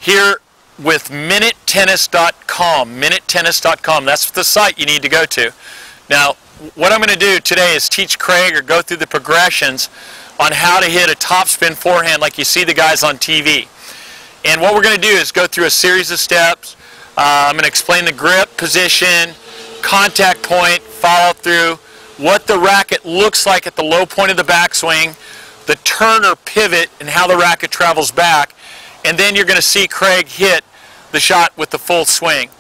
Here with MinuteTennis.com. MinuteTennis.com, that's the site you need to go to. Now, what I'm going to do today is teach Craig, or go through the progressions on how to hit a topspin forehand like you see the guys on TV. And what we're going to do is go through a series of steps. I'm going to explain the grip position, contact point, follow through, what the racket looks like at the low point of the backswing, the turn or pivot, and how the racket travels back. And then you're going to see Craig hit the shot with the full swing.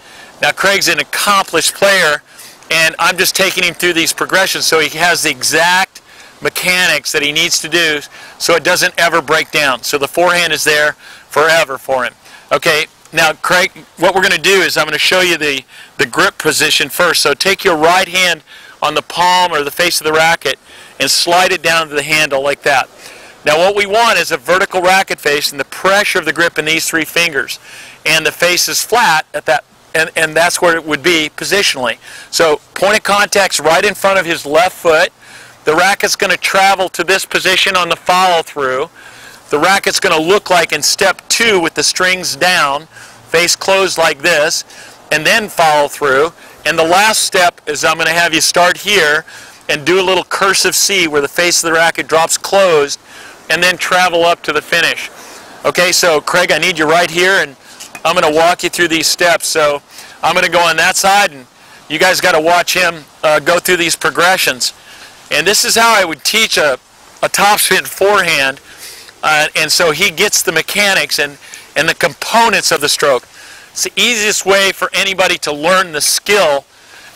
Now, Craig's an accomplished player, and I'm just taking him through these progressions so he has the exact mechanics that he needs to do so it doesn't ever break down. So the forehand is there forever for him. Okay, now Craig, what we're going to do is I'm going to show you the grip position first. So take your right hand on the palm or the face of the racket and slide it down to the handle like that. Now what we want is a vertical racket face and the pressure of the grip in these three fingers. And the face is flat at that, and that's where it would be positionally. So point of contact's right in front of his left foot. The racket's going to travel to this position on the follow through. The racket's going to look like in step 2 with the strings down, face closed like this, and then follow through. And the last step is I'm going to have you start here and do a little cursive C where the face of the racket drops closed, and then travel up to the finish. Okay, so Craig, I need you right here, and I'm going to walk you through these steps. So I'm going to go on that side, and you guys got to watch him go through these progressions. And this is how I would teach a topspin forehand, and so he gets the mechanics and the components of the stroke. It's the easiest way for anybody to learn the skill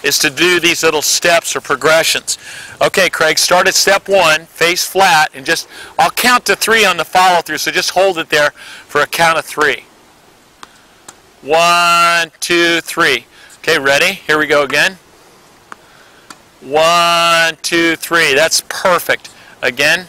is to do these little steps or progressions. Okay, Craig, start at step 1, face flat, and just, I'll count to 3 on the follow through, so just hold it there for a count of 3. 1, 2, 3. Okay, ready? Here we go again. 1, 2, 3. That's perfect. Again.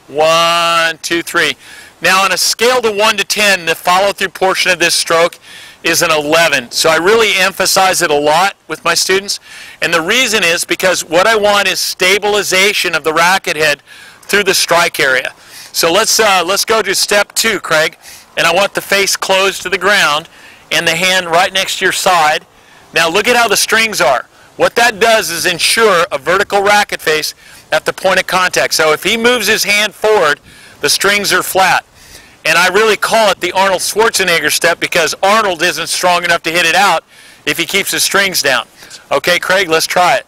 1, 2, 3. Now on a scale to 1 to 10, the follow through portion of this stroke is an 11. So I really emphasize it a lot with my students. And the reason is because what I want is stabilization of the racket head through the strike area. So let's go to step 2, Craig. And I want the face closed to the ground and the hand right next to your side. Now look at how the strings are. What that does is ensure a vertical racket face at the point of contact. So if he moves his hand forward, the strings are flat. And I really call it the Arnold Schwarzenegger step because Arnold isn't strong enough to hit it out if he keeps his strings down. Okay, Craig, let's try it.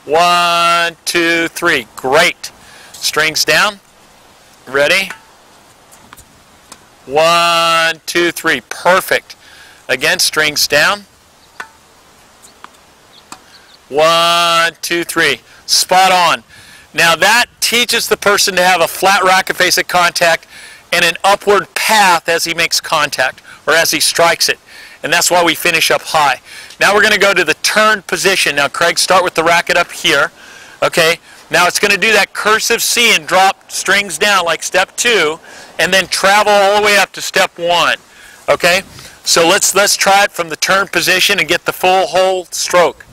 1, 2, 3. Great. Strings down. Ready? 1, 2, 3. Perfect. Again, strings down. 1, 2, 3. Spot on. Now that teaches the person to have a flat racket face at contact and an upward path as he makes contact or as he strikes it. And that's why we finish up high. Now we're going to go to the turn position. Now Craig, start with the racket up here. Okay. Now it's going to do that cursive C and drop strings down like step 2 and then travel all the way up to step 1. Okay. So let's try it from the turn position and get the full whole stroke.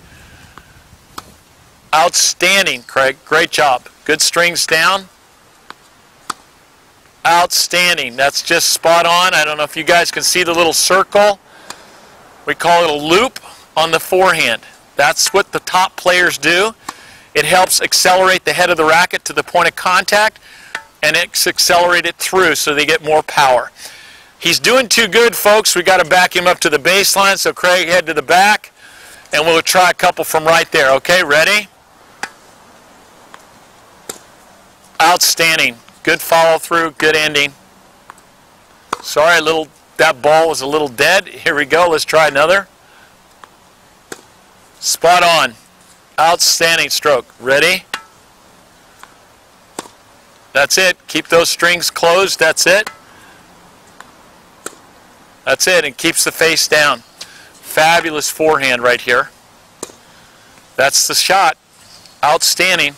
Outstanding, Craig. Great job. Good strings down. Outstanding. That's just spot on. I don't know if you guys can see the little circle. We call it a loop on the forehand. That's what the top players do. It helps accelerate the head of the racket to the point of contact, and it's accelerated through so they get more power. He's doing too good, folks. We got to back him up to the baseline. So Craig, head to the back, and we'll try a couple from right there. Okay, ready? Outstanding. Good follow through, good ending. Sorry, that ball was a little dead. Here we go. Let's try another. Spot on. Outstanding stroke. Ready? That's it. Keep those strings closed. That's it. That's it. And keeps the face down. Fabulous forehand right here. That's the shot. Outstanding.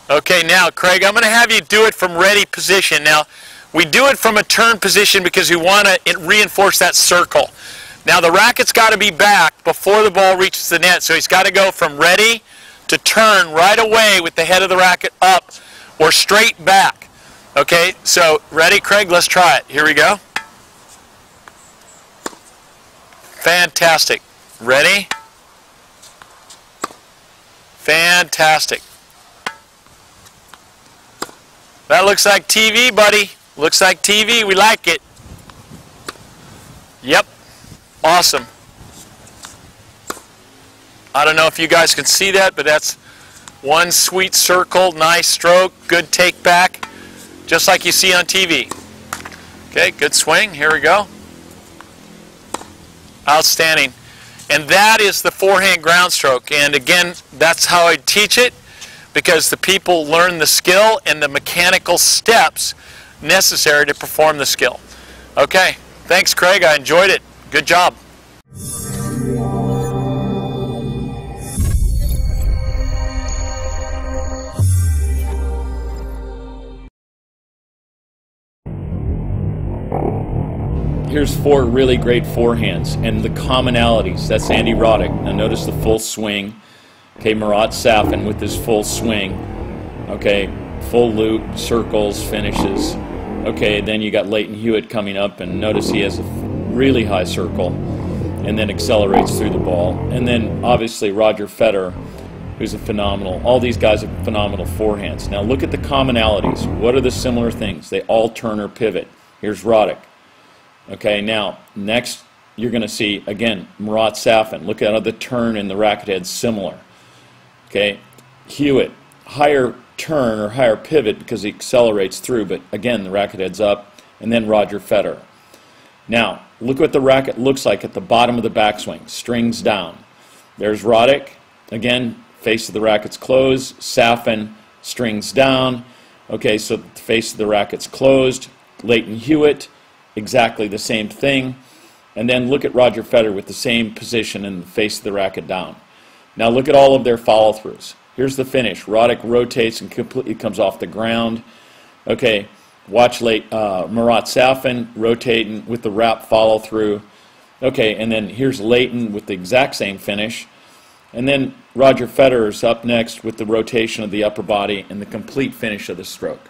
Okay, now Craig, I'm going to have you do it from ready position. Now, We do it from a turn position because we want to reinforce that circle. Now the racket's got to be back before the ball reaches the net, so he's got to go from ready to turn right away with the head of the racket up or straight back. Okay, so ready, Craig? Let's try it. Here we go. Fantastic. Ready? Fantastic. That looks like TV, buddy. Looks like TV. We like it. Yep. Awesome. I don't know if you guys can see that, but that's one sweet circle, nice stroke, good take back, just like you see on TV. Okay, good swing. Here we go. Outstanding. And that is the forehand ground stroke. And again, that's how I teach it, because the people learn the skill and the mechanical steps necessary to perform the skill. Okay, thanks, Craig. I enjoyed it. Good job. Here's 4 really great forehands and the commonalities. That's Andy Roddick. Now notice the full swing. Okay, Marat Safin with his full swing. Okay, full loop, circles, finishes. Okay, then you got Leighton Hewitt coming up, and notice he has a really high circle and then accelerates through the ball. And then obviously Roger Federer, who's a phenomenal, all these guys are phenomenal forehands. Now look at the commonalities. What are the similar things? They all turn or pivot. Here's Roddick. Okay, now next you're going to see, again, Marat Safin. Look at the turn in the racket head, similar. Okay, Hewitt, higher turn or higher pivot because he accelerates through, but again, the racket head's up. And then Roger Federer. Now, look what the racket looks like at the bottom of the backswing, strings down. There's Roddick, again, face of the racket's closed. Safin, strings down. Okay, so the face of the racket's closed. Leighton Hewitt, exactly the same thing. And then look at Roger Federer with the same position and the face of the racket down. Now look at all of their follow-throughs. Here's the finish. Roddick rotates and completely comes off the ground. Okay, watch Marat Safin rotating with the wrap follow-through. Okay, and then here's Leighton with the exact same finish. And then Roger Federer's up next with the rotation of the upper body and the complete finish of the stroke.